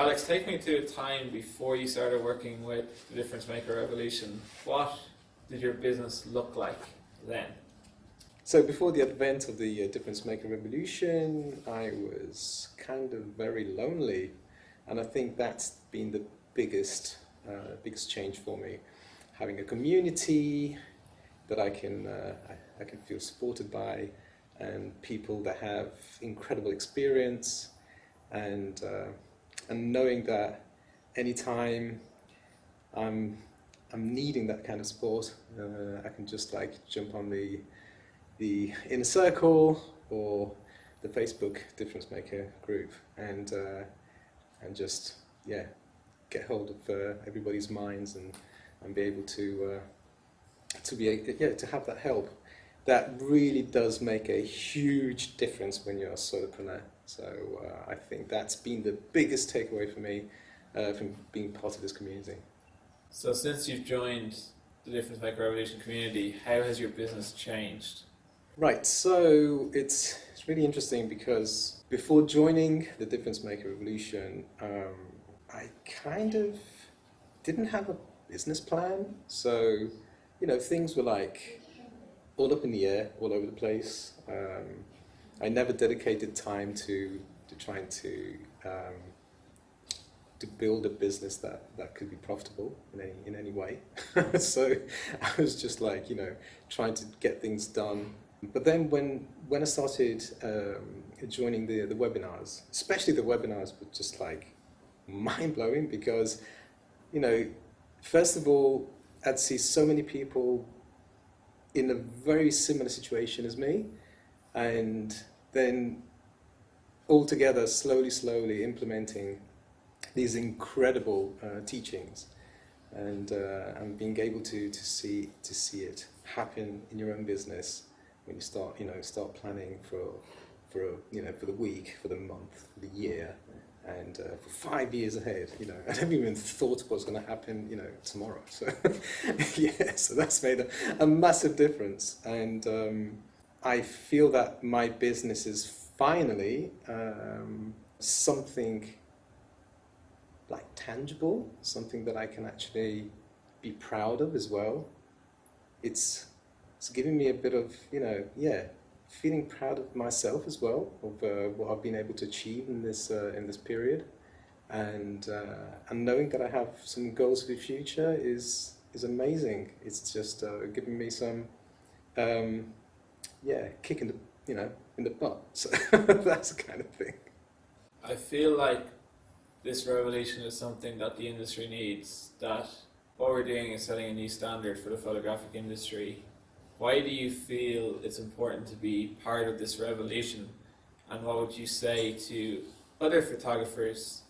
So Alex, take me to a time before you started working with the Difference Maker Revolution. What did your business look like then? So before the advent of the Difference Maker Revolution, I was kind of very lonely, and I think that's been the biggest change for me. Having a community that I can feel supported by, and people that have incredible experience, and knowing that anytime I'm needing that kind of support, I can just like jump on the Inner Circle or the Facebook Difference Maker group and just get hold of everybody's minds and be able to have that help. That really does make a huge difference when you're a solopreneur. So I think that's been the biggest takeaway for me from being part of this community. So since you've joined the Difference Maker Revolution community, how has your business changed? Right, so it's really interesting because before joining the Difference Maker Revolution, I kind of didn't have a business plan. So, things were like all up in the air, all over the place. I never dedicated time to trying to build a business that could be profitable in any way. So I was just like, trying to get things done. But then when I started joining the webinars, especially the webinars were just like mind-blowing because, first of all, I'd see so many people in a very similar situation as me, and then all together, slowly implementing these incredible teachings, and being able to see it happen in your own business when you start planning for the week, for the month, for the year, and for 5 years ahead. I never even thought what was going to happen tomorrow. So so that's made a massive difference, and I feel that my business is finally something like tangible, something that I can actually be proud of as well. It's giving me a bit of, feeling proud of myself as well, of what I've been able to achieve in this period, and knowing that I have some goals for the future is amazing. It's just giving me some, kick in the butt. So that's the kind of thing. I feel like this revolution is something that the industry needs, that what we're doing is setting a new standard for the photographic industry. Why do you feel it's important to be part of this revolution, and what would you say to other photographers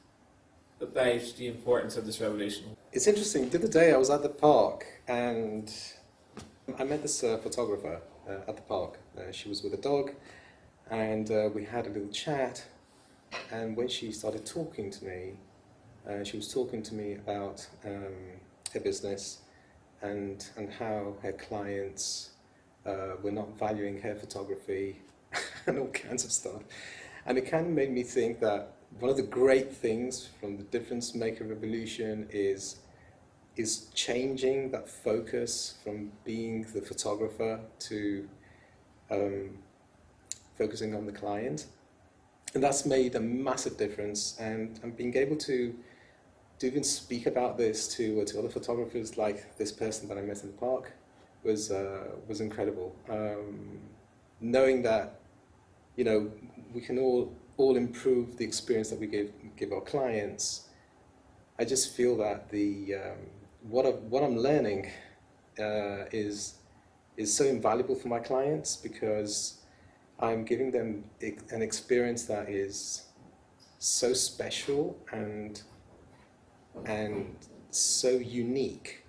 about the importance of this revolution? It's interesting, the other day I was at the park and I met this photographer at the park. She was with a dog, and we had a little chat. And when she started talking to me, she was talking to me about her business and how her clients were not valuing her photography and all kinds of stuff. And it kind of made me think that one of the great things from the Difference Maker Revolution is changing that focus from being the photographer to focusing on the client. And that's made a massive difference, and being able to even speak about this to other photographers, like this person that I met in the park, was incredible. Knowing that we can all improve the experience that we give our clients, I just feel that the what I'm learning is so invaluable for my clients, because I'm giving them an experience that is so special and so unique,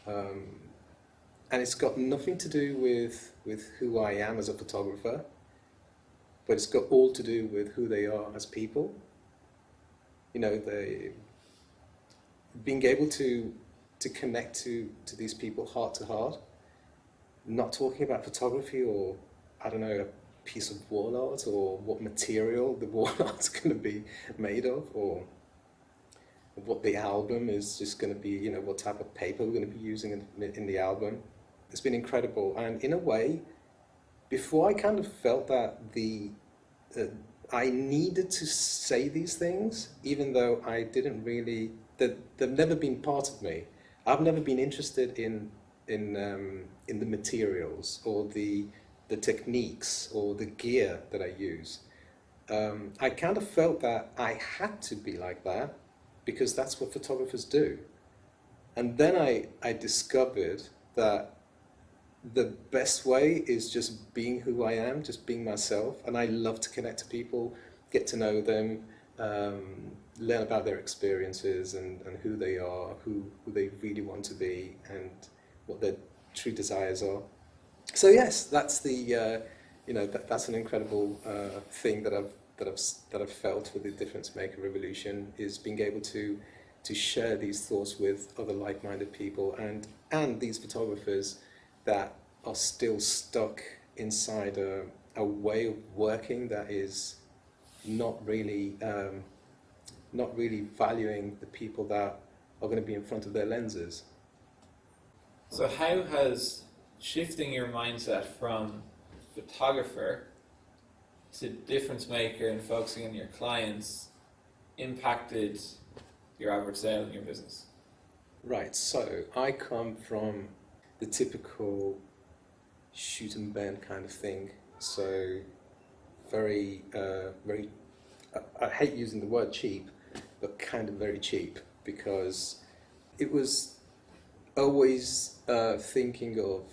and it's got nothing to do with who I am as a photographer, but it's got all to do with who they are as people. They being able to connect to these people heart to heart, not talking about photography or, I don't know, a piece of wall art or what material the wall art's going to be made of, or what the album is just going to be, you know, what type of paper we're going to be using in the album. It's been incredible, and in a way, before I kind of felt that I needed to say these things, even though I didn't really, they've never been part of me. I've never been interested in the materials or the techniques or the gear that I use. I kind of felt that I had to be like that because that's what photographers do. And then I discovered that the best way is just being who I am, just being myself. And I love to connect to people, get to know them, learn about their experiences and who they are, who they really want to be, and what their true desires are. So yes, that's the that's an incredible thing that I've felt with the Difference Maker Revolution, is being able to share these thoughts with other like-minded people and these photographers that are still stuck inside a way of working that is not really valuing the people that are going to be in front of their lenses. So how has shifting your mindset from photographer to difference maker and focusing on your clients impacted your average sale in your business? Right, so I come from the typical shoot and bend kind of thing. So very, I hate using the word cheap, but kind of very cheap, because it was always thinking of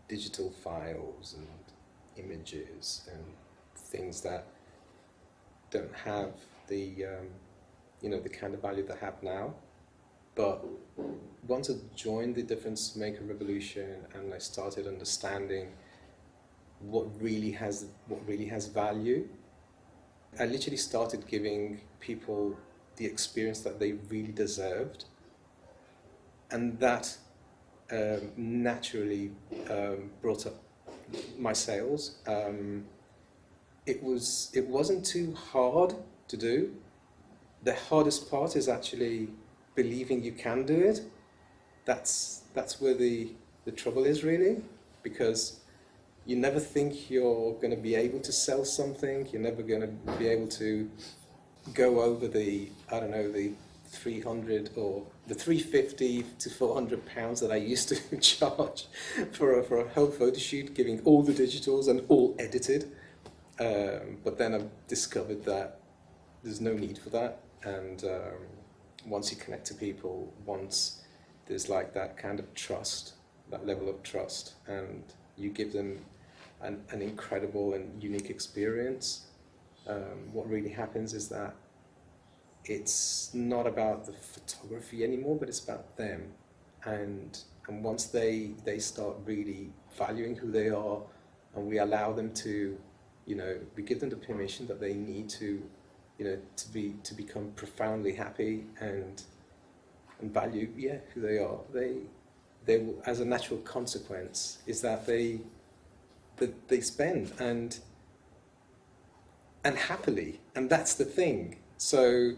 digital files and images and things that don't have the the kind of value they have now. But once I joined the Difference Maker Revolution and I started understanding what really has value, I literally started giving people the experience that they really deserved, and that naturally brought up my sales. It wasn't too hard to do. The hardest part is actually believing you can do it. That's where the trouble is, really, because you never think you're going to be able to sell something. You're never going to be able to go over the 300 or the 350 to 400 pounds that I used to charge for a whole photo shoot, giving all the digitals and all edited. But then I've discovered that there's no need for that, and once you connect to people, once there's like that kind of trust, that level of trust, and you give them an incredible and unique experience, what really happens is that it's not about the photography anymore, but it's about them. And once they start really valuing who they are, and we allow them to, we give them the permission that they need to, to become profoundly happy and value, who they are. They will, as a natural consequence, is that they spend and happily, and that's the thing. So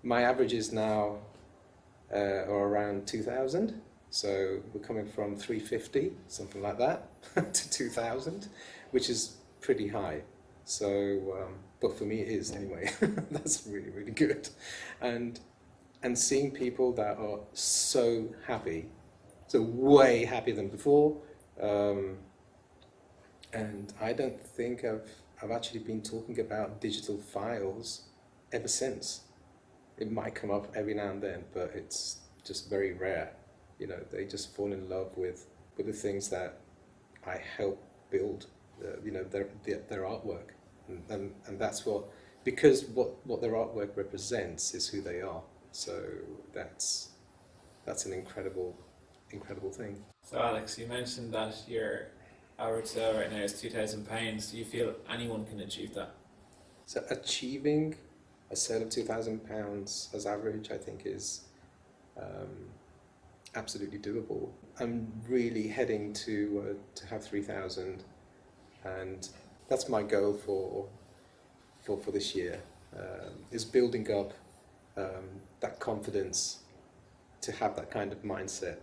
my average is now or around 2,000. So we're coming from 350, something like that, to 2,000, which is pretty high. So, but for me it is anyway. That's really, really good. And seeing people that are so happy, so way happier than before. And I don't think I've actually been talking about digital files ever since. It might come up every now and then, but it's just very rare. They just fall in love with the things that I help build, their artwork. And that's because what their artwork represents is who they are. So that's an incredible thing. So Alex, you mentioned that your average sale right now is £2,000. Do you feel anyone can achieve that? So achieving a sale of £2,000 as average, I think, is absolutely doable. I'm really heading to have 3,000, and that's my goal for this year. Is building up that confidence to have that kind of mindset,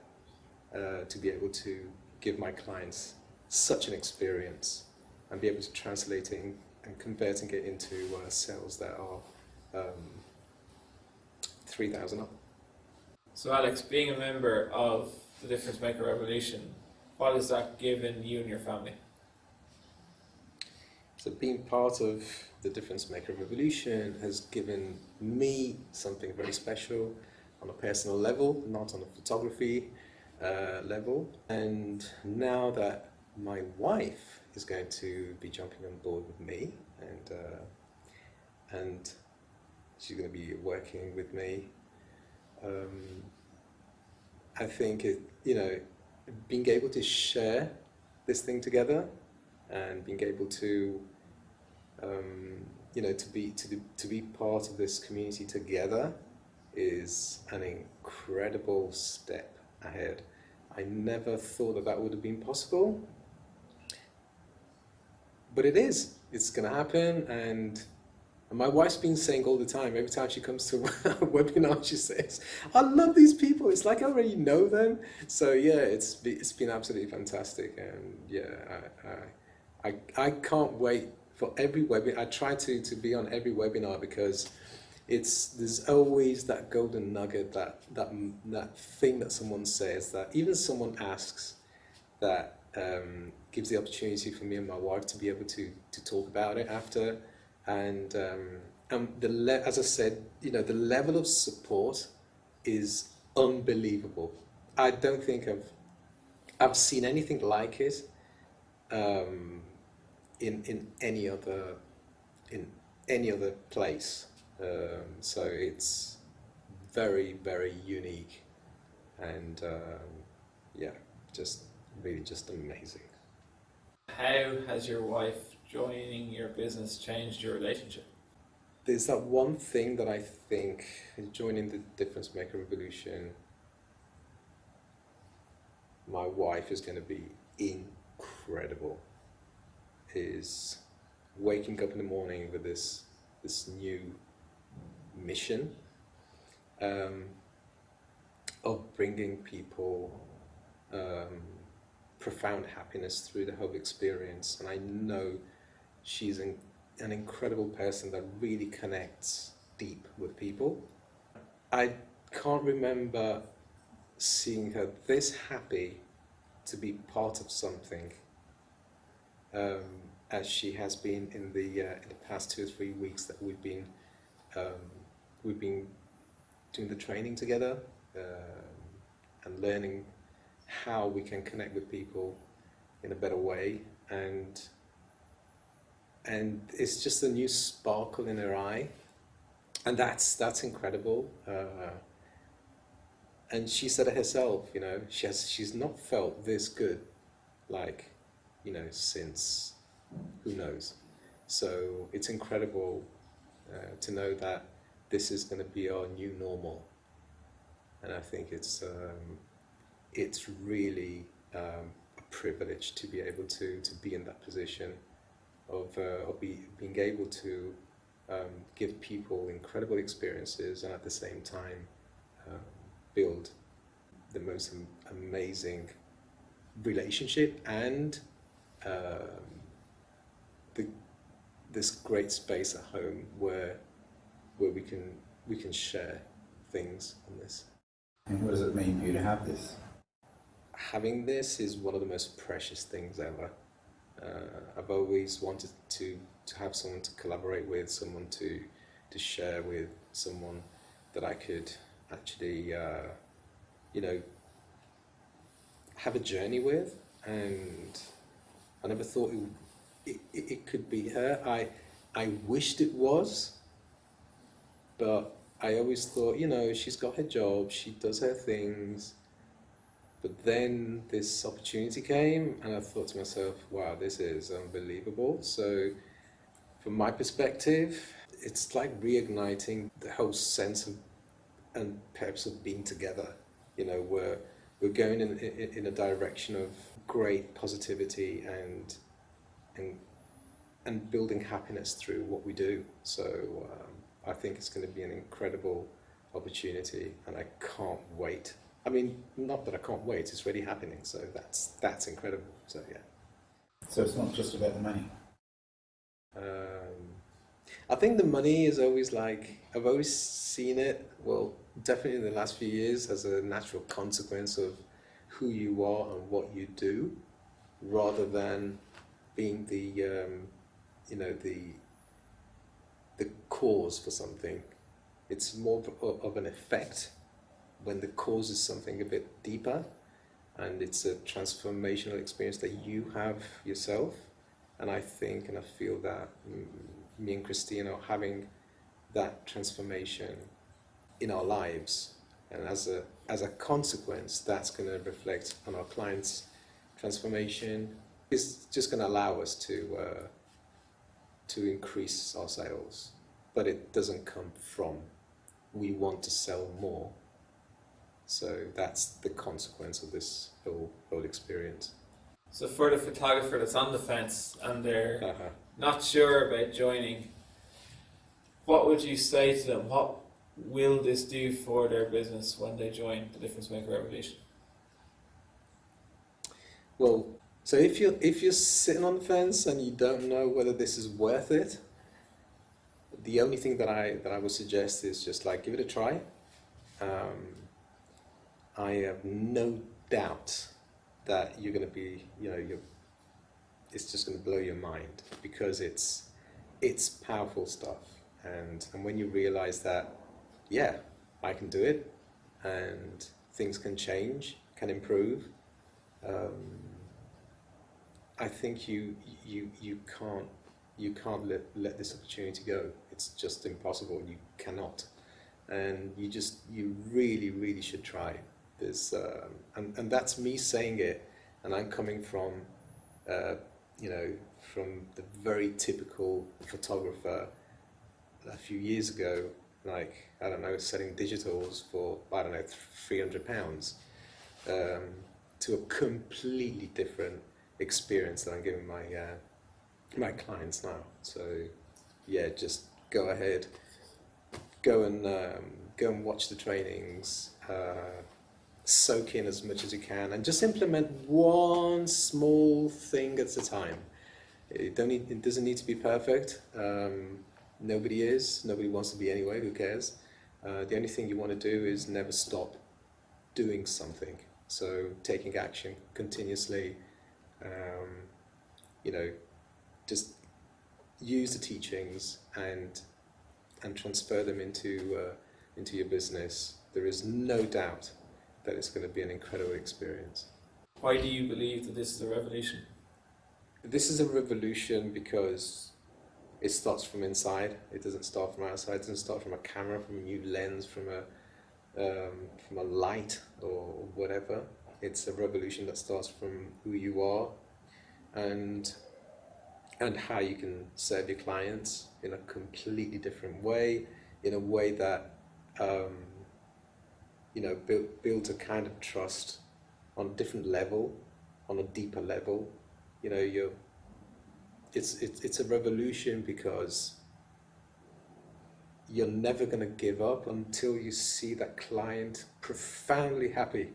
to be able to give my clients such an experience and be able to translate it and converting it into sales that are 3,000 up. So Alex, being a member of the Difference Maker Revolution, what has that given you and your family? So being part of the Difference Maker Revolution has given me something very special on a personal level, not on a photography level. And now that my wife is going to be jumping on board with me, and she's going to be working with me, I think being able to share this thing together and being able to to be part of this community together is an incredible step ahead. I never thought that would have been possible, but it is. It's going to happen, and my wife's been saying all the time, every time she comes to a webinar, she says, I love these people, it's like I already know them. So yeah, it's been absolutely fantastic, and yeah, I can't wait for every webinar. I try to be on every webinar because there's always that golden nugget, that thing that someone says, that even someone asks, that gives the opportunity for me and my wife to be able to talk about it after. And as I said, the level of support is unbelievable. I don't think I've seen anything like it in any other place. So it's very, very unique, and yeah, just really just amazing. How has your wife joining your business changed your relationship? There's that one thing that I think joining the Difference Maker Revolution, my wife is going to be incredible, is waking up in the morning with this new mission of bringing people profound happiness through the whole experience. And I know she's an incredible person that really connects deep with people. I can't remember seeing her this happy to be part of something as she has been in the past 2 or 3 weeks that we've been doing the training together and learning how we can connect with people in a better way, and it's just a new sparkle in her eye, and that's incredible. And she said it herself, she's not felt this good, since who knows. So it's incredible to know that this is going to be our new normal, and I think it's really a privilege to be able to be in that position of being able to give people incredible experiences, and at the same time build the most amazing relationship and this great space at home where we can share things on this. And what does it mean for you to have this? Having this is one of the most precious things ever. I've always wanted to have someone to collaborate with, someone to share with, someone that I could actually, have a journey with. And I never thought it could be her. I wished it was, but I always thought, she's got her job, she does her things. But then this opportunity came, and I thought to myself, wow, this is unbelievable. So from my perspective, it's like reigniting the whole sense of and purpose of being together. We're going in a direction of great positivity and building happiness through what we do. So I think it's going to be an incredible opportunity, and I can't wait. I mean, not that I can't wait; it's already happening. So that's incredible. So yeah. So it's not just about the money. I think the money is always like, I've always seen it, well, definitely in the last few years, as a natural consequence of who you are and what you do, rather than being the cause for something. It's more of an effect when the cause is something a bit deeper, and it's a transformational experience that you have yourself. And I think and I feel that me and Christine are having that transformation in our lives, and as a consequence, that's going to reflect on our clients' transformation. It's just going to allow us to increase our sales, but it doesn't come from we want to sell more. So that's the consequence of this whole experience. So for the photographer that's on the fence and they're Uh-huh. not sure about joining, what would you say to them? What will this do for their business when they join the Difference Maker Revolution? Well, so if you're sitting on the fence and you don't know whether this is worth it, the only thing that I would suggest is just like give it a try. I have no doubt that you're going to be, it's just going to blow your mind, because it's powerful stuff, and when you realize that, yeah, I can do it, and things can change, can improve. I think you can't let this opportunity go. It's just impossible. You cannot, and you really should try. There's and that's me saying it, and I'm coming from from the very typical photographer a few years ago, like, I don't know, selling digitals for, I don't know, £300, to a completely different experience that I'm giving my clients now. So yeah, just go ahead, go and watch the trainings, soak in as much as you can, and just implement one small thing at a time. It doesn't need to be perfect. Nobody is. Nobody wants to be anyway. Who cares? The only thing you want to do is never stop doing something. So taking action continuously. Just use the teachings and transfer them into your business. There is no doubt that it's going to be an incredible experience. Why do you believe that this is a revolution? This is a revolution because it starts from inside. It doesn't start from outside. It doesn't start from a camera, from a new lens, from a light or whatever. It's a revolution that starts from who you are and how you can serve your clients in a completely different way, in a way that builds a kind of trust on a different level, on a deeper level. It's a revolution because you're never going to give up until you see that client profoundly happy